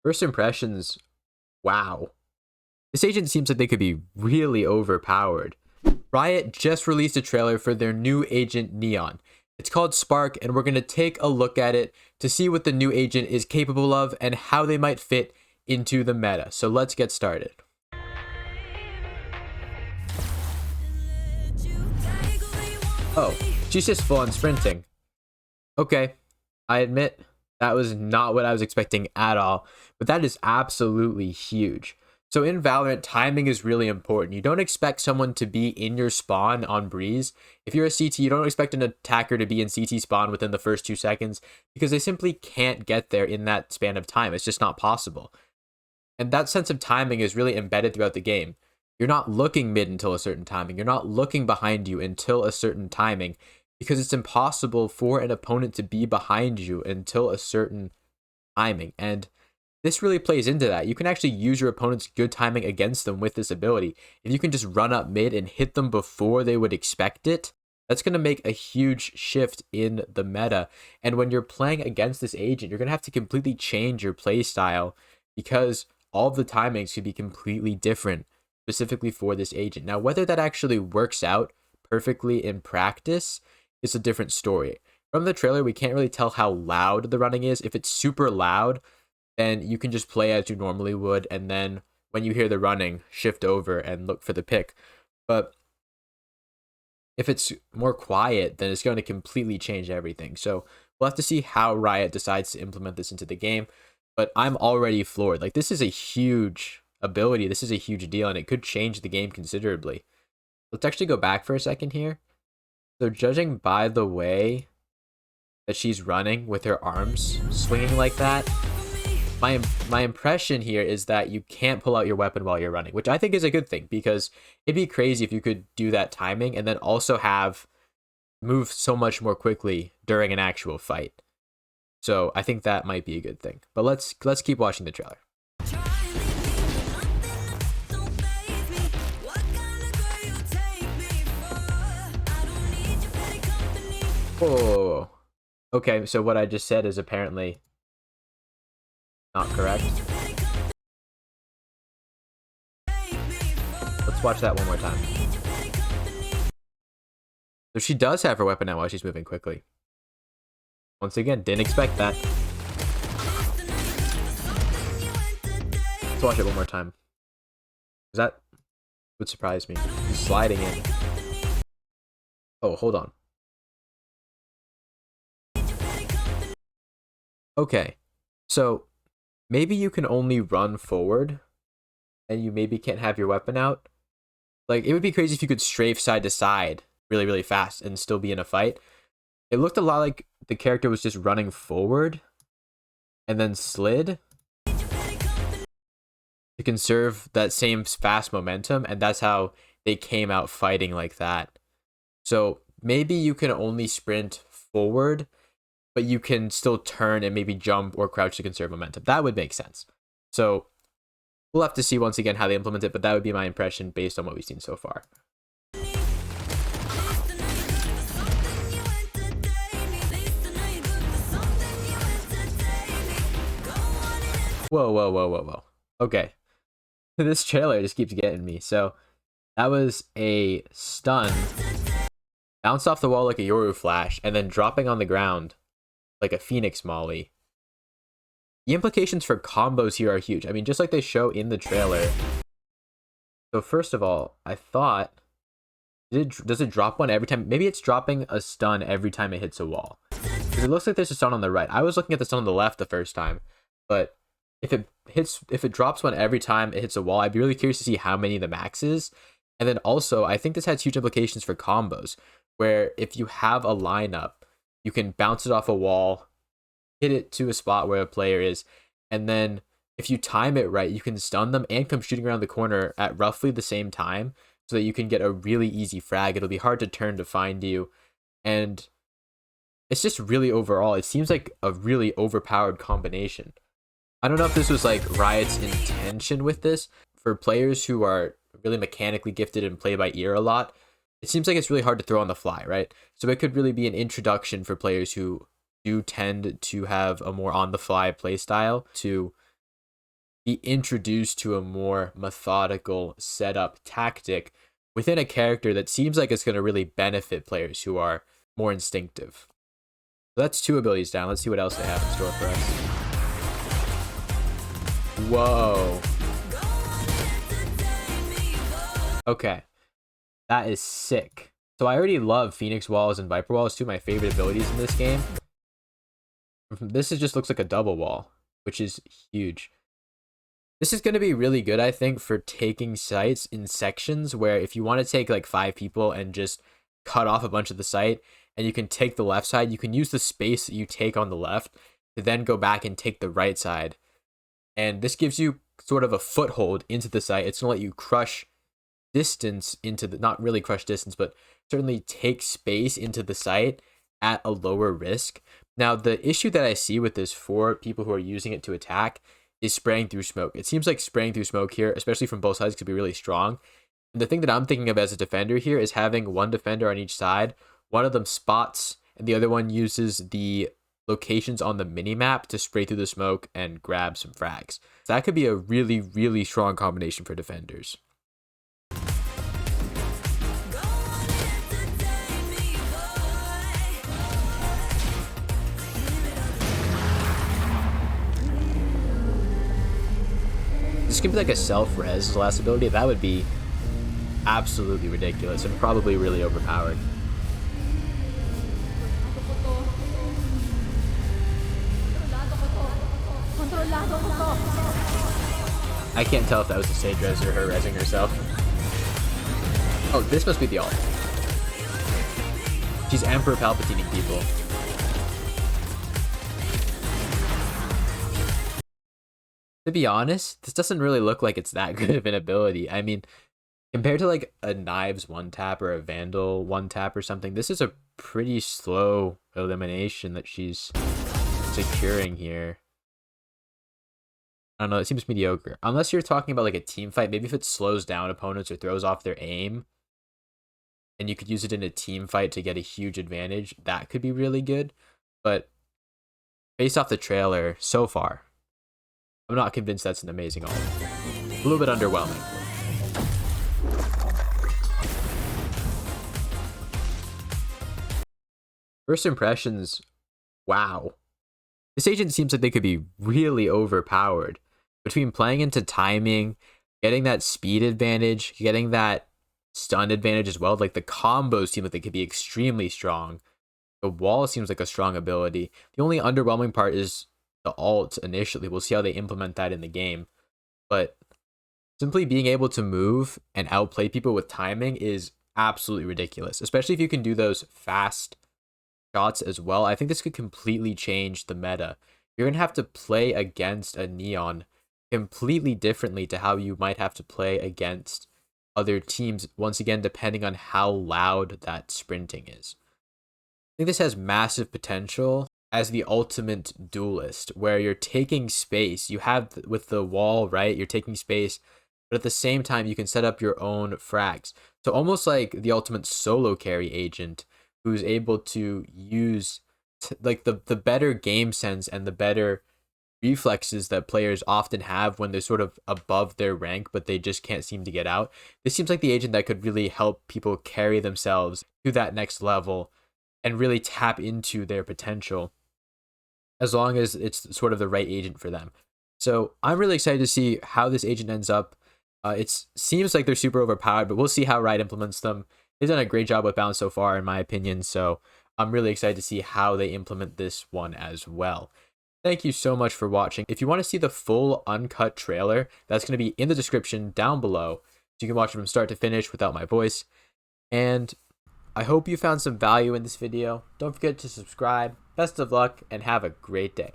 First impressions, wow. This agent seems like they could be really overpowered. Riot just released a trailer for their new agent Neon. It's called Spark, and we're going to take a look at it to see what the new agent is capable of and how they might fit into the meta. So let's get started. Oh, she's just full on sprinting. Okay, I admit that was not what I was expecting at all, but that is absolutely huge. So in Valorant, timing is really important. You don't expect someone to be in your spawn on Breeze. If you're a CT, you don't expect an attacker to be in CT spawn within the first 2 seconds because they simply can't get there in that span of time. It's just not possible. And that sense of timing is really embedded throughout the game. You're not looking mid until a certain timing. You're not looking behind you until a certain timing because it's impossible for an opponent to be behind you until a certain timing. And this really plays into that. You can actually use your opponent's good timing against them with this ability. If you can just run up mid and hit them before they would expect it, that's going to make a huge shift in the meta. And when you're playing against this agent, you're going to have to completely change your play style because all of the timings could be completely different specifically for this agent. Now, whether that actually works out perfectly in practice is a different story. From the trailer, we can't really tell how loud the running is. If it's super loud, then you can just play as you normally would, and then when you hear the running, shift over and look for the pick. But if it's more quiet, then it's going to completely change everything. So we'll have to see how Riot decides to implement this into the game. But I'm already floored. Like, this is a huge ability. This is a huge deal, and it could change the game considerably. Let's actually go back for a second here. So judging by the way that she's running with her arms swinging like that, my impression here is that you can't pull out your weapon while you're running, which I think is a good thing because it'd be crazy if you could do that timing and then also have move so much more quickly during an actual fight. So I think that might be a good thing. But let's keep watching the trailer. Whoa. Okay, so what I just said is apparently not correct. Let's watch that one more time. So she does have her weapon out while she's moving quickly. Once again, didn't expect that. Let's watch it one more time. That would surprise me. He's sliding in. Oh, hold on. Okay, so maybe you can only run forward and you maybe can't have your weapon out. Like, it would be crazy if you could strafe side to side really, really fast and still be in a fight. It looked a lot like the character was just running forward and then slid to conserve that same fast momentum, and that's how they came out fighting like that. So maybe you can only sprint forward, but you can still turn and maybe jump or crouch to conserve momentum. That would make sense. So we'll have to see once again how they implement it, but that would be my impression based on what we've seen so far. Whoa. Okay. This trailer just keeps getting me. So that was a stun. Bounced off the wall like a Yoru flash, and then dropping on the ground like a Phoenix Molly. The implications for combos here are huge. I mean, just like they show in the trailer. So first of all, I thought, does it drop one every time? Maybe it's dropping a stun every time it hits a wall. Because it looks like there's a stun on the right. I was looking at the stun on the left the first time, but if it drops one every time it hits a wall, I'd be really curious to see how many the max is. And then also, I think this has huge implications for combos, where if you have a lineup, you can bounce it off a wall, hit it to a spot where a player is, and then if you time it right, you can stun them and come shooting around the corner at roughly the same time so that you can get a really easy frag. It'll be hard to turn to find you. And it's just really overall, it seems like a really overpowered combination. I don't know if this was like Riot's intention with this. For players who are really mechanically gifted and play by ear a lot, it seems like it's really hard to throw on the fly, right? So it could really be an introduction for players who do tend to have a more on the fly play style to be introduced to a more methodical setup tactic within a character that seems like it's going to really benefit players who are more instinctive. So that's 2 abilities down. Let's see what else they have in store for us. Whoa. Okay. That is sick. So I already love Phoenix Walls and Viper Walls, 2 of my favorite abilities in this game. This just looks like a double wall, which is huge. This is going to be really good, I think, for taking sites in sections where if you want to take like 5 people and just cut off a bunch of the site and you can take the left side, you can use the space that you take on the left to then go back and take the right side. And this gives you sort of a foothold into the site. It's going to let you crush distance into the, not really crush distance, but certainly take space into the site at a lower risk. Now, the issue that I see with this for people who are using it to attack is spraying through smoke. It seems like spraying through smoke here, especially from both sides, could be really strong. And the thing that I'm thinking of as a defender here is having 1 defender on each side. One of them spots, and the other one uses the locations on the mini-map to spray through the smoke and grab some frags. So that could be a really, really strong combination for defenders. This could be like a self-res last ability. That would be absolutely ridiculous and probably really overpowered. I can't tell if that was the Sage res or her resing herself. Oh, this must be the ult. She's Emperor Palpatining people. To be honest, this doesn't really look like it's that good of an ability. I mean, compared to like a Knives 1-tap or a Vandal 1-tap or something, this is a pretty slow elimination that she's securing here. I don't know, it seems mediocre. Unless you're talking about like a team fight, maybe if it slows down opponents or throws off their aim, and you could use it in a team fight to get a huge advantage, that could be really good. But based off the trailer so far, I'm not convinced that's an amazing ult. A little bit underwhelming. First impressions, wow. This agent seems like they could be really overpowered. Between playing into timing, getting that speed advantage, getting that stun advantage as well, like the combos seem like they could be extremely strong. The wall seems like a strong ability. The only underwhelming part is the ult initially. We'll see how they implement that in the game. But simply being able to move and outplay people with timing is absolutely ridiculous, especially if you can do those fast shots as well. I think this could completely change the meta. You're going to have to play against a Neon completely differently to how you might have to play against other teams, once again, depending on how loud that sprinting is. I think this has massive potential as the ultimate duelist, where you're taking space. You have with the wall, right? You're taking space, but at the same time, you can set up your own frags. So almost like the ultimate solo carry agent, who's able to use like the better game sense and the better reflexes that players often have when they're sort of above their rank, but they just can't seem to get out. This seems like the agent that could really help people carry themselves to that next level and really tap into their potential, as long as it's sort of the right agent for them. So I'm really excited to see how this agent ends up. It seems like they're super overpowered, but we'll see how Riot implements them. They've done a great job with balance so far, in my opinion, so I'm really excited to see how they implement this one as well. Thank you so much for watching. If you want to see the full uncut trailer, that's going to be in the description down below, so you can watch it from start to finish without my voice. And I hope you found some value in this video. Don't forget to subscribe. Best of luck, and have a great day.